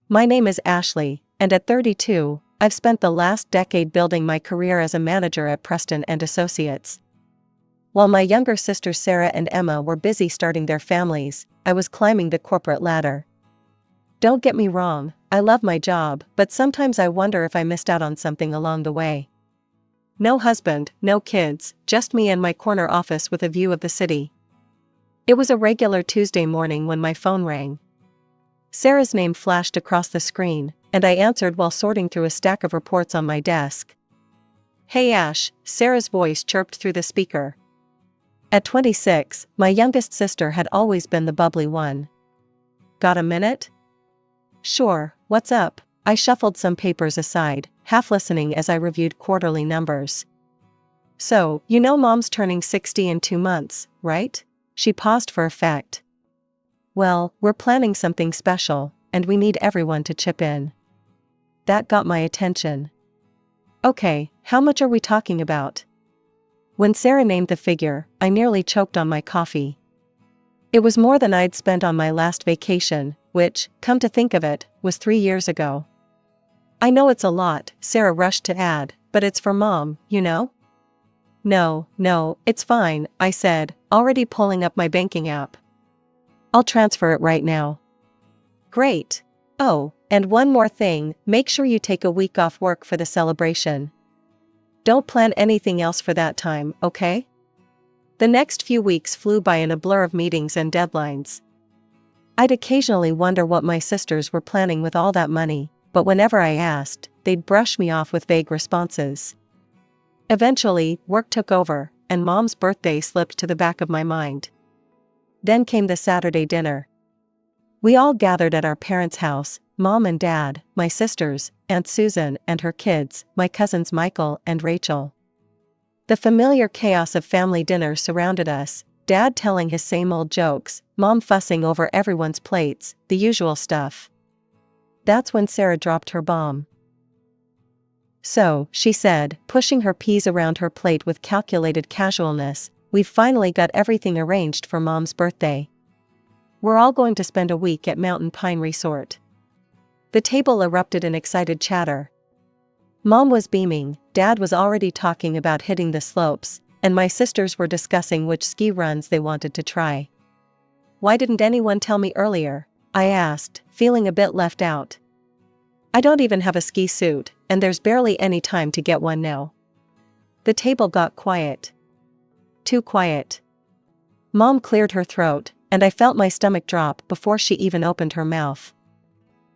My name is Ashley, and at 32, I've spent the last decade building my career as a manager at Preston and Associates. While my younger sisters Sarah and Emma were busy starting their families, I was climbing the corporate ladder. Don't get me wrong, I love my job, but sometimes I wonder if I missed out on something along the way. No husband, no kids, just me and my corner office with a view of the city. It was a regular Tuesday morning when my phone rang. Sarah's name flashed across the screen, and I answered while sorting through a stack of reports on my desk. "Hey Ash," Sarah's voice chirped through the speaker. At 26, my youngest sister had always been the bubbly one. "Got a minute?" "Sure, what's up?" I shuffled some papers aside, half listening as I reviewed quarterly numbers. "So, you know Mom's turning 60 in 2 months, right?" She paused for effect. "Well, we're planning something special, and we need everyone to chip in." That got my attention. "Okay, how much are we talking about?" When Sarah named the figure, I nearly choked on my coffee. It was more than I'd spent on my last vacation, which, come to think of it, was 3 years ago. "I know it's a lot," Sarah rushed to add, "but it's for Mom, you know?" No, it's fine," I said, already pulling up my banking app. "I'll transfer it right now." "Great. Oh, and one more thing, make sure you take a week off work for the celebration. Don't plan anything else for that time, okay?" The next few weeks flew by in a blur of meetings and deadlines. I'd occasionally wonder what my sisters were planning with all that money, but whenever I asked, they'd brush me off with vague responses. Eventually, work took over, and Mom's birthday slipped to the back of my mind. Then came the Saturday dinner. We all gathered at our parents' house, Mom and Dad, my sisters, Aunt Susan and her kids, my cousins Michael and Rachel. The familiar chaos of family dinner surrounded us, Dad telling his same old jokes, Mom fussing over everyone's plates, the usual stuff. That's when Sarah dropped her bomb. "So," she said, pushing her peas around her plate with calculated casualness, "we've finally got everything arranged for Mom's birthday. We're all going to spend a week at Mountain Pine Resort." The table erupted in excited chatter. Mom was beaming, Dad was already talking about hitting the slopes, and my sisters were discussing which ski runs they wanted to try. "Why didn't anyone tell me earlier?" I asked, feeling a bit left out. "I don't even have a ski suit, and there's barely any time to get one now." The table got quiet. Too quiet. Mom cleared her throat, and I felt my stomach drop before she even opened her mouth.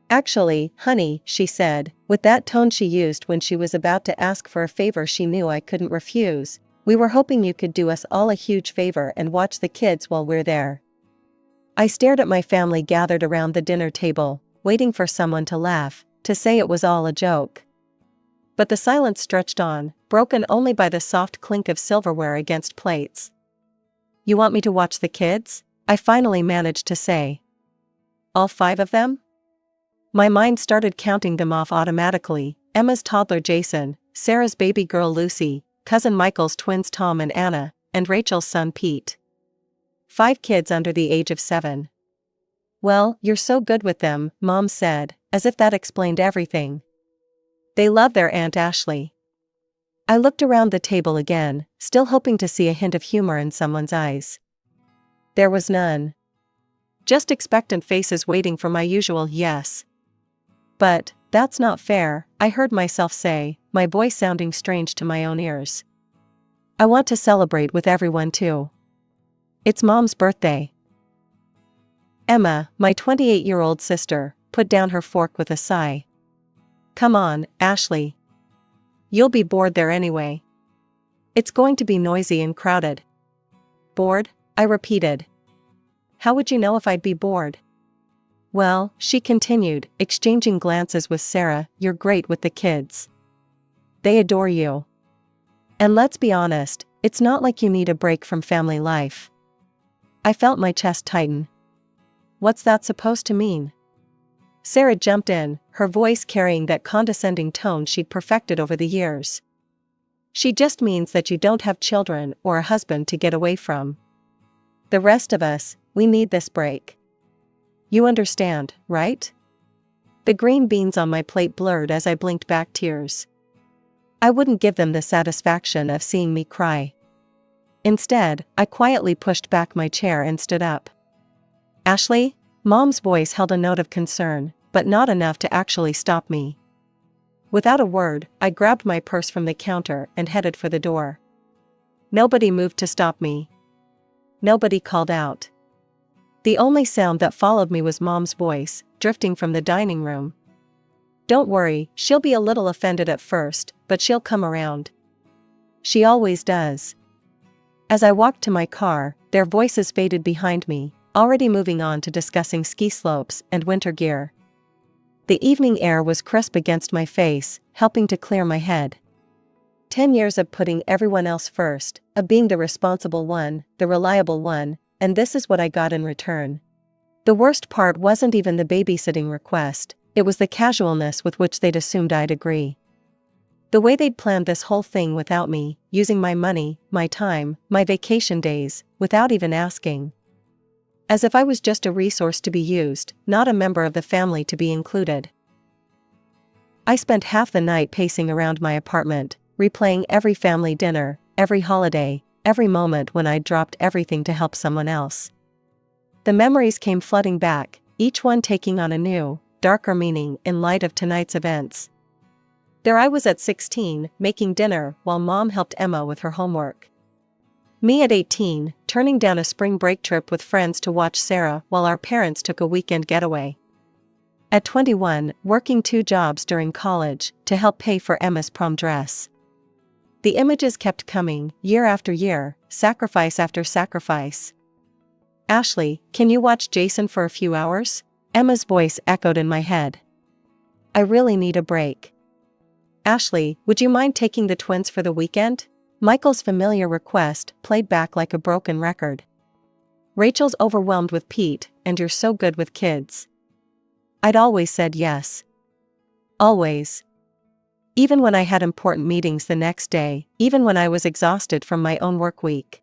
"Actually, honey," she said, with that tone she used when she was about to ask for a favor she knew I couldn't refuse, "we were hoping you could do us all a huge favor and watch the kids while we're there." I stared at my family gathered around the dinner table, waiting for someone to laugh, to say it was all a joke. But the silence stretched on, broken only by the soft clink of silverware against plates. "You want me to watch the kids?" I finally managed to say. "All 5 of them?" My mind started counting them off automatically, Emma's toddler Jason, Sarah's baby girl Lucy, cousin Michael's twins Tom and Anna, and Rachel's son Pete. 5 kids under the age of 7. "Well, you're so good with them," Mom said, as if that explained everything. "They love their Aunt Ashley." I looked around the table again, still hoping to see a hint of humor in someone's eyes. There was none. Just expectant faces waiting for my usual yes. "But, that's not fair," I heard myself say, my voice sounding strange to my own ears. "I want to celebrate with everyone too. It's Mom's birthday." Emma, my 28-year-old sister, put down her fork with a sigh. "Come on, Ashley. You'll be bored there anyway. It's going to be noisy and crowded." "Bored?" I repeated. "How would you know if I'd be bored?" "Well," she continued, exchanging glances with Sarah, "you're great with the kids. They adore you. And let's be honest, it's not like you need a break from family life." I felt my chest tighten. "What's that supposed to mean?" Sarah jumped in, her voice carrying that condescending tone she'd perfected over the years. "She just means that you don't have children or a husband to get away from. The rest of us, we need this break. You understand, right?" The green beans on my plate blurred as I blinked back tears. I wouldn't give them the satisfaction of seeing me cry. Instead, I quietly pushed back my chair and stood up. "Ashley?" Mom's voice held a note of concern, but not enough to actually stop me. Without a word, I grabbed my purse from the counter and headed for the door. Nobody moved to stop me. Nobody called out. The only sound that followed me was Mom's voice, drifting from the dining room. "Don't worry, she'll be a little offended at first, but she'll come around. She always does." As I walked to my car, their voices faded behind me, already moving on to discussing ski slopes and winter gear. The evening air was crisp against my face, helping to clear my head. 10 years of putting everyone else first, of being the responsible one, the reliable one, and this is what I got in return. The worst part wasn't even the babysitting request, it was the casualness with which they'd assumed I'd agree. The way they'd planned this whole thing without me, using my money, my time, my vacation days, without even asking. As if I was just a resource to be used, not a member of the family to be included. I spent half the night pacing around my apartment, replaying every family dinner, every holiday, every moment when I'd dropped everything to help someone else. The memories came flooding back, each one taking on a new, darker meaning in light of tonight's events. There I was at 16, making dinner while Mom helped Emma with her homework. Me at 18, turning down a spring break trip with friends to watch Sarah while our parents took a weekend getaway. At 21, working 2 jobs during college to help pay for Emma's prom dress. The images kept coming, year after year, sacrifice after sacrifice. "Ashley, can you watch Jason for a few hours?" Emma's voice echoed in my head. "I really need a break." "Ashley, would you mind taking the twins for the weekend?" Michael's familiar request played back like a broken record. "Rachel's overwhelmed with Pete, and you're so good with kids." I'd always said yes. Always. Even when I had important meetings the next day, even when I was exhausted from my own work week.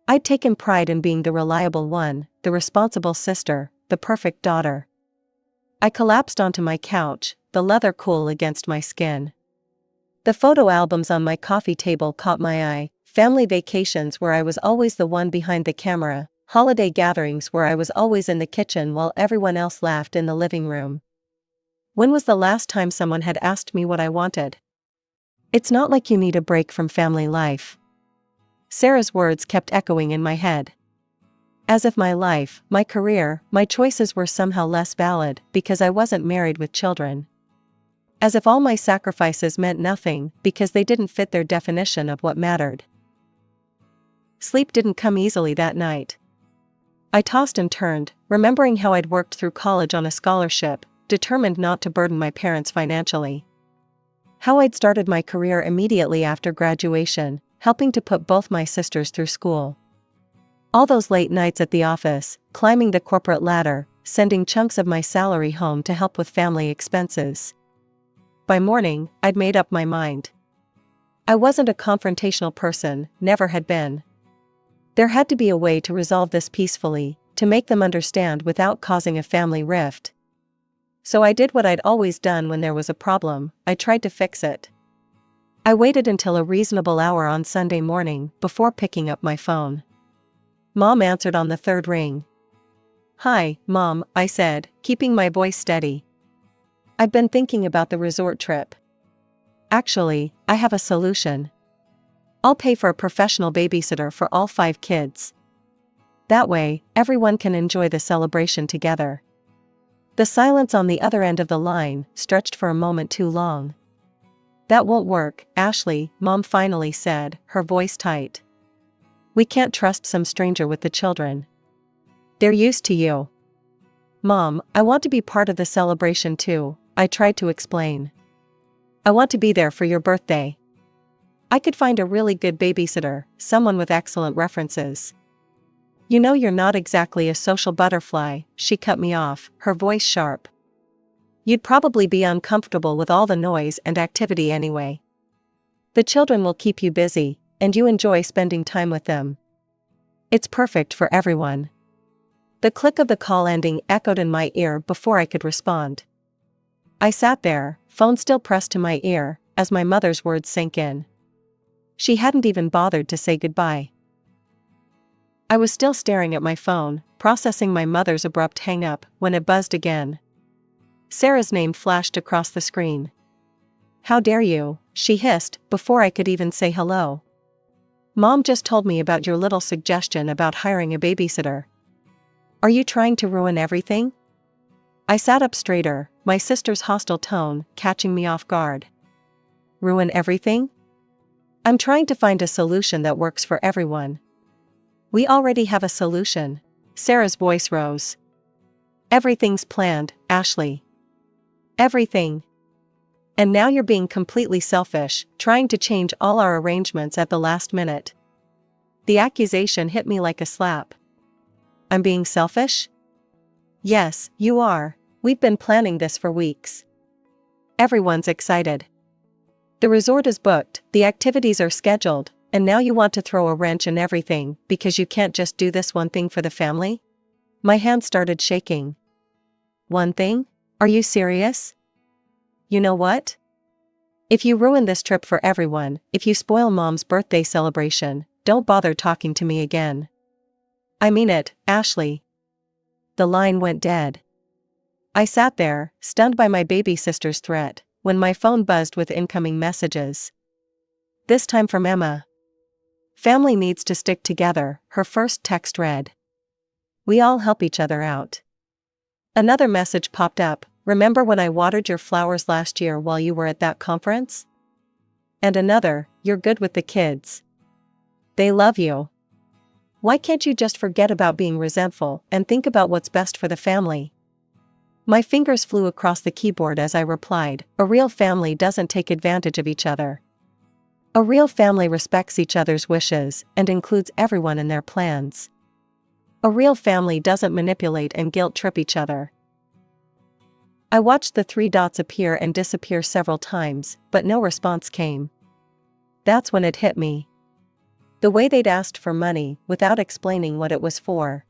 I'd taken pride in being the reliable one, the responsible sister, the perfect daughter. I collapsed onto my couch, the leather cool against my skin. The photo albums on my coffee table caught my eye, family vacations where I was always the one behind the camera, holiday gatherings where I was always in the kitchen while everyone else laughed in the living room. When was the last time someone had asked me what I wanted? "It's not like you need a break from family life." Sarah's words kept echoing in my head. As if my life, my career, my choices were somehow less valid because I wasn't married with children. As if all my sacrifices meant nothing because they didn't fit their definition of what mattered. Sleep didn't come easily that night. I tossed and turned, remembering how I'd worked through college on a scholarship, determined not to burden my parents financially. How I'd started my career immediately after graduation, helping to put both my sisters through school. All those late nights at the office, climbing the corporate ladder, sending chunks of my salary home to help with family expenses. By morning, I'd made up my mind. I wasn't a confrontational person, never had been. There had to be a way to resolve this peacefully, to make them understand without causing a family rift. So I did what I'd always done when there was a problem, I tried to fix it. I waited until a reasonable hour on Sunday morning before picking up my phone. Mom answered on the 3rd ring. "Hi, Mom," I said, keeping my voice steady. "I've been thinking about the resort trip. Actually, I have a solution. I'll pay for a professional babysitter for all 5 kids. That way, everyone can enjoy the celebration together." The silence on the other end of the line stretched for a moment too long. "That won't work, Ashley," Mom finally said, her voice tight. "We can't trust some stranger with the children. They're used to you." "Mom, I want to be part of the celebration too," I tried to explain. "I want to be there for your birthday. I could find a really good babysitter, someone with excellent references." "You know you're not exactly a social butterfly," she cut me off, her voice sharp. "You'd probably be uncomfortable with all the noise and activity anyway. The children will keep you busy, and you enjoy spending time with them. It's perfect for everyone." The click of the call ending echoed in my ear before I could respond. I sat there, phone still pressed to my ear, as my mother's words sank in. She hadn't even bothered to say goodbye. I was still staring at my phone, processing my mother's abrupt hang-up, when it buzzed again. Sarah's name flashed across the screen. "How dare you," she hissed, before I could even say hello. "Mom just told me about your little suggestion about hiring a babysitter. Are you trying to ruin everything?" I sat up straighter, my sister's hostile tone catching me off guard. "Ruin everything? I'm trying to find a solution that works for everyone." "We already have a solution." Sarah's voice rose. "Everything's planned, Ashley. Everything. And now you're being completely selfish, trying to change all our arrangements at the last minute." The accusation hit me like a slap. "I'm being selfish?" "Yes, you are. We've been planning this for weeks. Everyone's excited. The resort is booked, the activities are scheduled, and now you want to throw a wrench in everything because you can't just do this one thing for the family?" My hand started shaking. "One thing? Are you serious?" "You know what? If you ruin this trip for everyone, if you spoil Mom's birthday celebration, don't bother talking to me again." "I mean it, Ashley." The line went dead. I sat there, stunned by my baby sister's threat, when my phone buzzed with incoming messages. This time from Emma. "Family needs to stick together," her first text read. "We all help each other out." Another message popped up. "Remember when I watered your flowers last year while you were at that conference?" And another, "You're good with the kids. They love you. Why can't you just forget about being resentful and think about what's best for the family?" My fingers flew across the keyboard as I replied, "A real family doesn't take advantage of each other. A real family respects each other's wishes and includes everyone in their plans. A real family doesn't manipulate and guilt-trip each other." I watched the 3 dots appear and disappear several times, but no response came. That's when it hit me. The way they'd asked for money without explaining what it was for.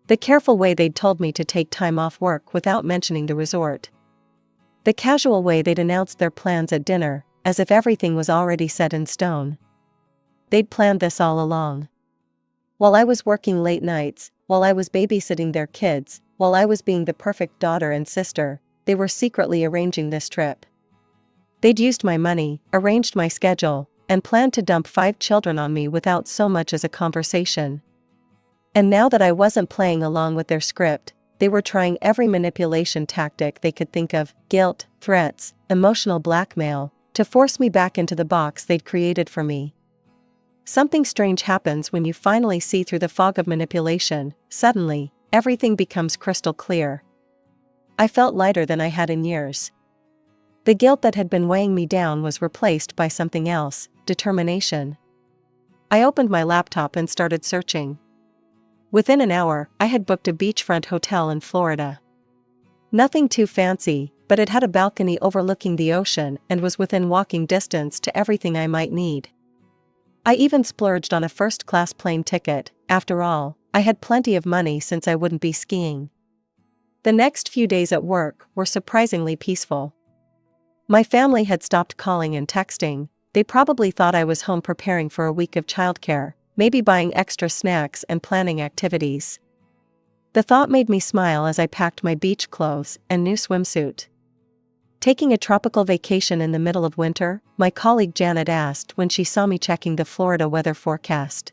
The careful way they'd told me to take time off work without mentioning the resort. The casual way they'd announced their plans at dinner, as if everything was already set in stone. They'd planned this all along. While I was working late nights, while I was babysitting their kids, while I was being the perfect daughter and sister, they were secretly arranging this trip. They'd used my money, arranged my schedule, and planned to dump 5 children on me without so much as a conversation. And now that I wasn't playing along with their script, they were trying every manipulation tactic they could think of, guilt, threats, emotional blackmail, to force me back into the box they'd created for me. Something strange happens when you finally see through the fog of manipulation. Suddenly, everything becomes crystal clear. I felt lighter than I had in years. The guilt that had been weighing me down was replaced by something else, determination. I opened my laptop and started searching. Within an hour, I had booked a beachfront hotel in Florida. Nothing too fancy, but it had a balcony overlooking the ocean and was within walking distance to everything I might need. I even splurged on a first-class plane ticket. After all, I had plenty of money since I wouldn't be skiing. The next few days at work were surprisingly peaceful. My family had stopped calling and texting. They probably thought I was home preparing for a week of childcare, maybe buying extra snacks and planning activities. The thought made me smile as I packed my beach clothes and new swimsuit. Taking a tropical vacation in the middle of winter? My colleague Janet asked when she saw me checking the Florida weather forecast.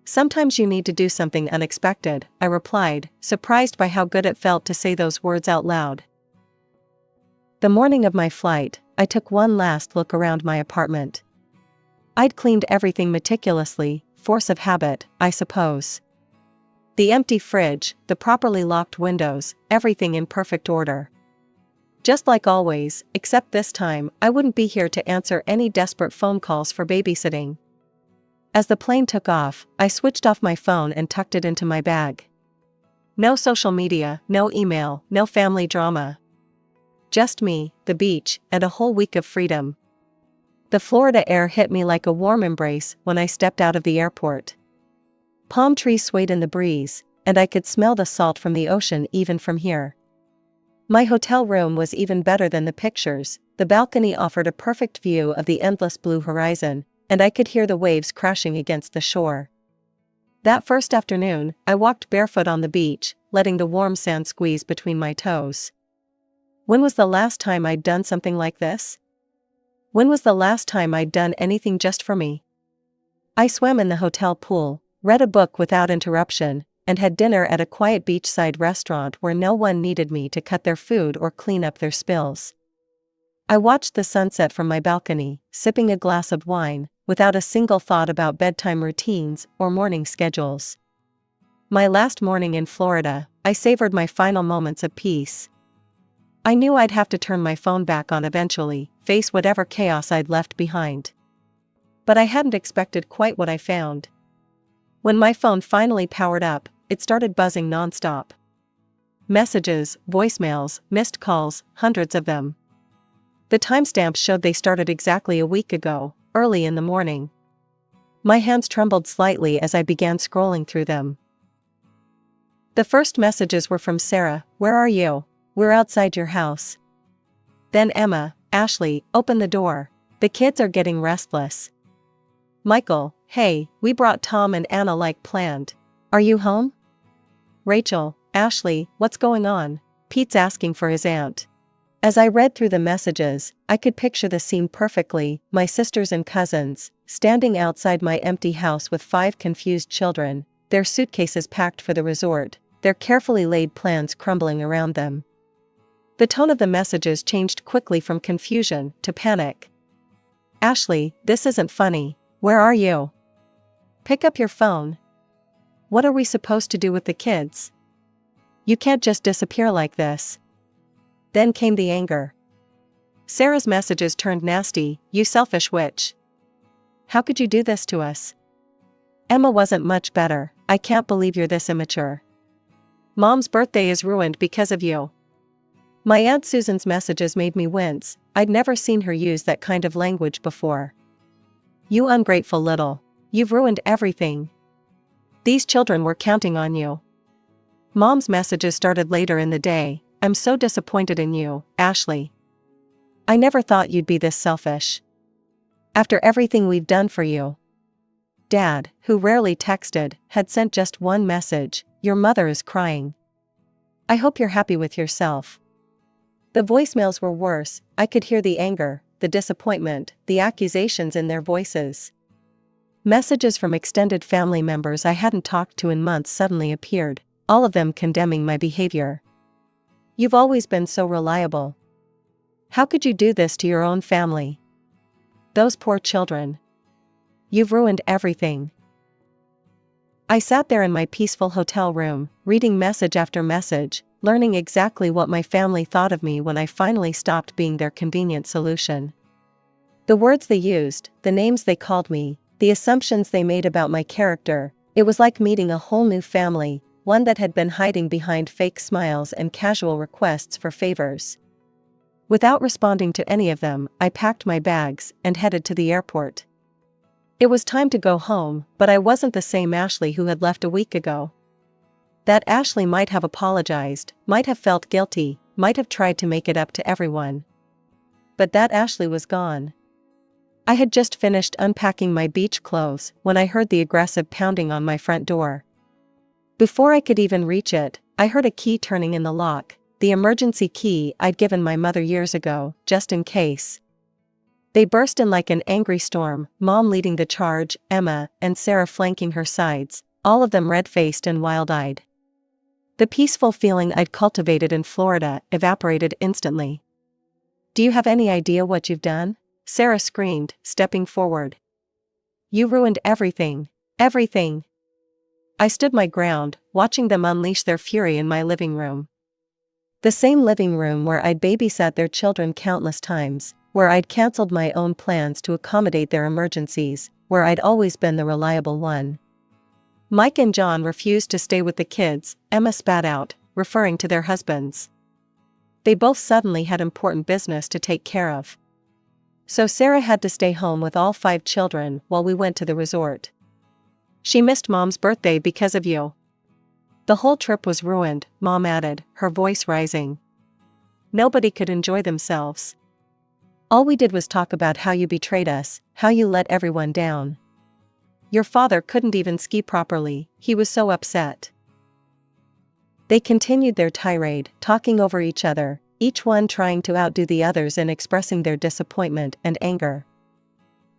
Sometimes you need to do something unexpected, I replied, surprised by how good it felt to say those words out loud. The morning of my flight, I took one last look around my apartment. I'd cleaned everything meticulously, force of habit, I suppose. The empty fridge, the properly locked windows, everything in perfect order. Just like always, except this time, I wouldn't be here to answer any desperate phone calls for babysitting. As the plane took off, I switched off my phone and tucked it into my bag. No social media, no email, no family drama. Just me, the beach, and a whole week of freedom. The Florida air hit me like a warm embrace when I stepped out of the airport. Palm trees swayed in the breeze, and I could smell the salt from the ocean even from here. My hotel room was even better than the pictures. The balcony offered a perfect view of the endless blue horizon, and I could hear the waves crashing against the shore. That first afternoon, I walked barefoot on the beach, letting the warm sand squeeze between my toes. When was the last time I'd done something like this? When was the last time I'd done anything just for me? I swam in the hotel pool, read a book without interruption, and had dinner at a quiet beachside restaurant where no one needed me to cut their food or clean up their spills. I watched the sunset from my balcony, sipping a glass of wine, without a single thought about bedtime routines or morning schedules. My last morning in Florida, I savored my final moments of peace. I knew I'd have to turn my phone back on eventually, face whatever chaos I'd left behind. But I hadn't expected quite what I found. When my phone finally powered up, it started buzzing nonstop. Messages, voicemails, missed calls, hundreds of them. The timestamps showed they started exactly a week ago, early in the morning. My hands trembled slightly as I began scrolling through them. The first messages were from Sarah, "Where are you? We're outside your house." Then Emma, "Ashley, open the door. The kids are getting restless." Michael, "Hey, we brought Tom and Anna like planned. Are you home?" Rachel, "Ashley, what's going on? Pete's asking for his aunt." As I read through the messages, I could picture the scene perfectly, my sisters and cousins, standing outside my empty house with 5 confused children, their suitcases packed for the resort, their carefully laid plans crumbling around them. The tone of the messages changed quickly from confusion to panic. "Ashley, this isn't funny. Where are you? Pick up your phone. What are we supposed to do with the kids? You can't just disappear like this." Then came the anger. Sarah's messages turned nasty. "You selfish witch. How could you do this to us? Emma wasn't much better. I can't believe you're this immature. Mom's birthday is ruined because of you." My Aunt Susan's messages made me wince. I'd never seen her use that kind of language before. "You ungrateful little. You've ruined everything. These children were counting on you." Mom's messages started later in the day. "I'm so disappointed in you, Ashley. I never thought you'd be this selfish. After everything we've done for you." Dad, who rarely texted, had sent just one message: "Your mother is crying. I hope you're happy with yourself." The voicemails were worse. I could hear the anger, the disappointment, the accusations in their voices. Messages from extended family members I hadn't talked to in months suddenly appeared, all of them condemning my behavior. "You've always been so reliable. How could you do this to your own family? Those poor children. You've ruined everything." I sat there in my peaceful hotel room, reading message after message, learning exactly what my family thought of me when I finally stopped being their convenient solution. The words they used, the names they called me, the assumptions they made about my character, it was like meeting a whole new family, one that had been hiding behind fake smiles and casual requests for favors. Without responding to any of them, I packed my bags and headed to the airport. It was time to go home, but I wasn't the same Ashley who had left a week ago. That Ashley might have apologized, might have felt guilty, might have tried to make it up to everyone. But that Ashley was gone. I had just finished unpacking my beach clothes when I heard the aggressive pounding on my front door. Before I could even reach it, I heard a key turning in the lock, the emergency key I'd given my mother years ago, just in case. They burst in like an angry storm, Mom leading the charge, Emma and Sarah flanking her sides, all of them red-faced and wild-eyed. The peaceful feeling I'd cultivated in Florida evaporated instantly. "Do you have any idea what you've done?" Sarah screamed, stepping forward. "You ruined everything. Everything." I stood my ground, watching them unleash their fury in my living room. The same living room where I'd babysat their children countless times, where I'd cancelled my own plans to accommodate their emergencies, where I'd always been the reliable one. "Mike and John refused to stay with the kids," Emma spat out, referring to their husbands. "They both suddenly had important business to take care of. So Sarah had to stay home with all 5 children while we went to the resort. She missed Mom's birthday because of you. The whole trip was ruined," Mom added, her voice rising. Nobody could enjoy themselves. All we did was talk about how you betrayed us, how you let everyone down. Your father couldn't even ski properly, he was so upset." They continued their tirade, talking over each other, each one trying to outdo the others in expressing their disappointment and anger.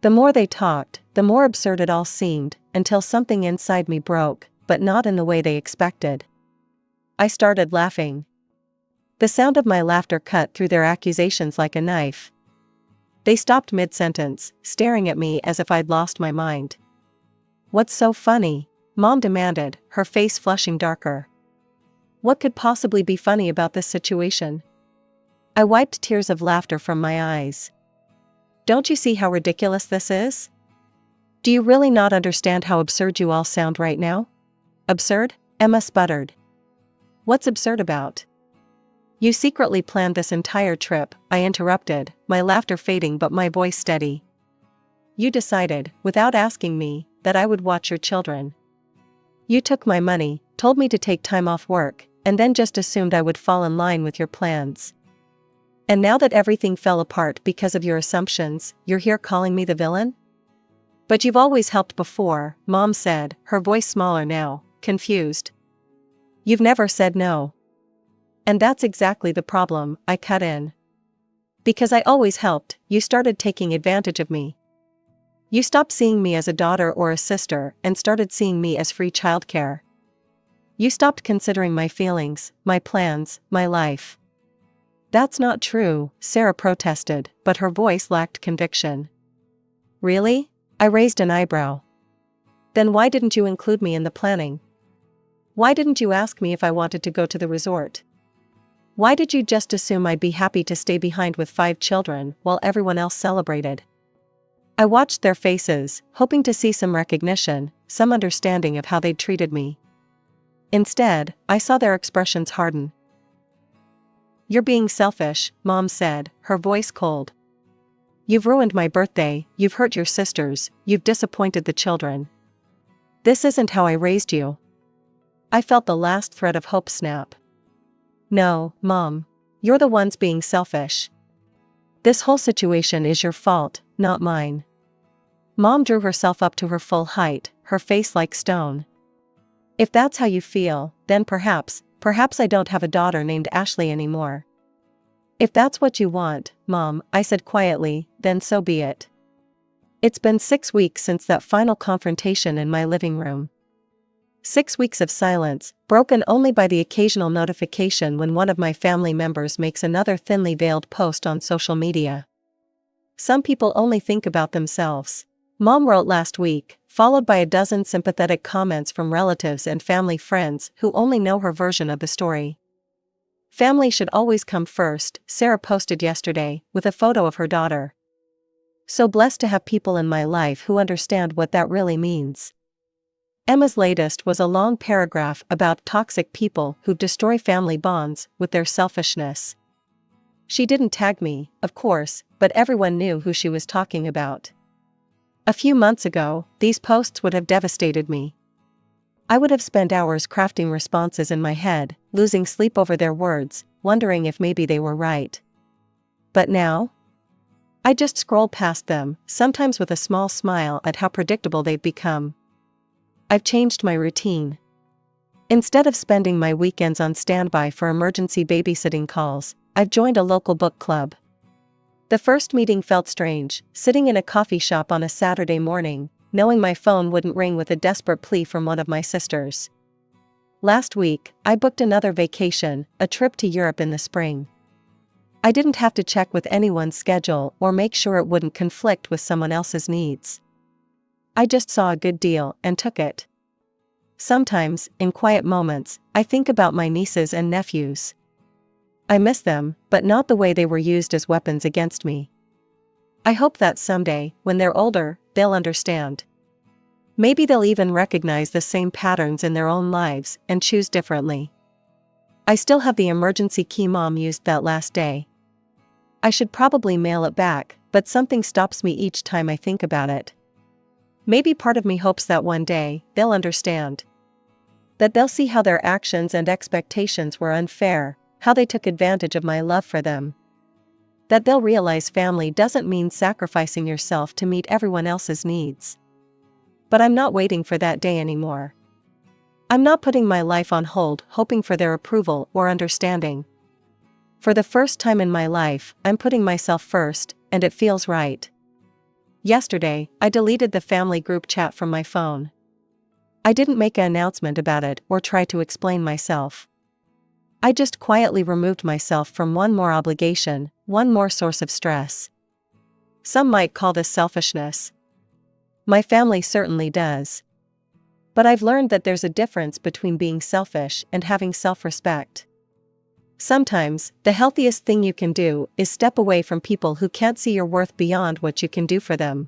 The more they talked, the more absurd it all seemed, until something inside me broke, but not in the way they expected. I started laughing. The sound of my laughter cut through their accusations like a knife. They stopped mid-sentence, staring at me as if I'd lost my mind. "What's so funny?" Mom demanded, her face flushing darker. What could possibly be funny about this situation? I wiped tears of laughter from my eyes. "Don't you see how ridiculous this is? Do you really not understand how absurd you all sound right now?" "Absurd?" Emma sputtered. "What's absurd about?" "You secretly planned this entire trip," I interrupted, my laughter fading but my voice steady. "You decided, without asking me, that I would watch your children. You took my money, told me to take time off work, and then just assumed I would fall in line with your plans. And now that everything fell apart because of your assumptions, you're here calling me the villain?" "But you've always helped before," Mom said, her voice smaller now, confused. "You've never said no." "And that's exactly the problem," I cut in. "Because I always helped, you started taking advantage of me. You stopped seeing me as a daughter or a sister and started seeing me as free childcare. You stopped considering my feelings, my plans, my life." "That's not true," Sarah protested, but her voice lacked conviction. "Really?" I raised an eyebrow. "Then why didn't you include me in the planning? Why didn't you ask me if I wanted to go to the resort? Why did you just assume I'd be happy to stay behind with 5 children while everyone else celebrated?" I watched their faces, hoping to see some recognition, some understanding of how they'd treated me. Instead, I saw their expressions harden. "You're being selfish," Mom said, her voice cold. "You've ruined my birthday, you've hurt your sisters, you've disappointed the children. This isn't how I raised you." I felt the last thread of hope snap. "No, Mom. You're the ones being selfish. This whole situation is your fault, not mine." Mom drew herself up to her full height, her face like stone. "If that's how you feel, then perhaps I don't have a daughter named Ashley anymore." "If that's what you want, Mom," I said quietly, "then so be it." It's been 6 weeks since that final confrontation in my living room. 6 weeks of silence, broken only by the occasional notification when one of my family members makes another thinly veiled post on social media. "Some people only think about themselves," Mom wrote last week, followed by a dozen sympathetic comments from relatives and family friends who only know her version of the story. "Family should always come first," Sarah posted yesterday, with a photo of her daughter. "So blessed to have people in my life who understand what that really means." Emma's latest was a long paragraph about toxic people who destroy family bonds with their selfishness. She didn't tag me, of course, but everyone knew who she was talking about. A few months ago, these posts would have devastated me. I would have spent hours crafting responses in my head, losing sleep over their words, wondering if maybe they were right. But now? I just scroll past them, sometimes with a small smile at how predictable they've become. I've changed my routine. Instead of spending my weekends on standby for emergency babysitting calls, I've joined a local book club. The first meeting felt strange, sitting in a coffee shop on a Saturday morning, knowing my phone wouldn't ring with a desperate plea from one of my sisters. Last week, I booked another vacation, a trip to Europe in the spring. I didn't have to check with anyone's schedule or make sure it wouldn't conflict with someone else's needs. I just saw a good deal and took it. Sometimes, in quiet moments, I think about my nieces and nephews. I miss them, but not the way they were used as weapons against me. I hope that someday, when they're older, they'll understand. Maybe they'll even recognize the same patterns in their own lives and choose differently. I still have the emergency key Mom used that last day. I should probably mail it back, but something stops me each time I think about it. Maybe part of me hopes that one day, they'll understand. That they'll see how their actions and expectations were unfair, how they took advantage of my love for them. That they'll realize family doesn't mean sacrificing yourself to meet everyone else's needs. But I'm not waiting for that day anymore. I'm not putting my life on hold hoping for their approval or understanding. For the first time in my life, I'm putting myself first, and it feels right. Yesterday, I deleted the family group chat from my phone. I didn't make an announcement about it or try to explain myself. I just quietly removed myself from one more obligation, one more source of stress. Some might call this selfishness. My family certainly does. But I've learned that there's a difference between being selfish and having self-respect. Sometimes, the healthiest thing you can do is step away from people who can't see your worth beyond what you can do for them.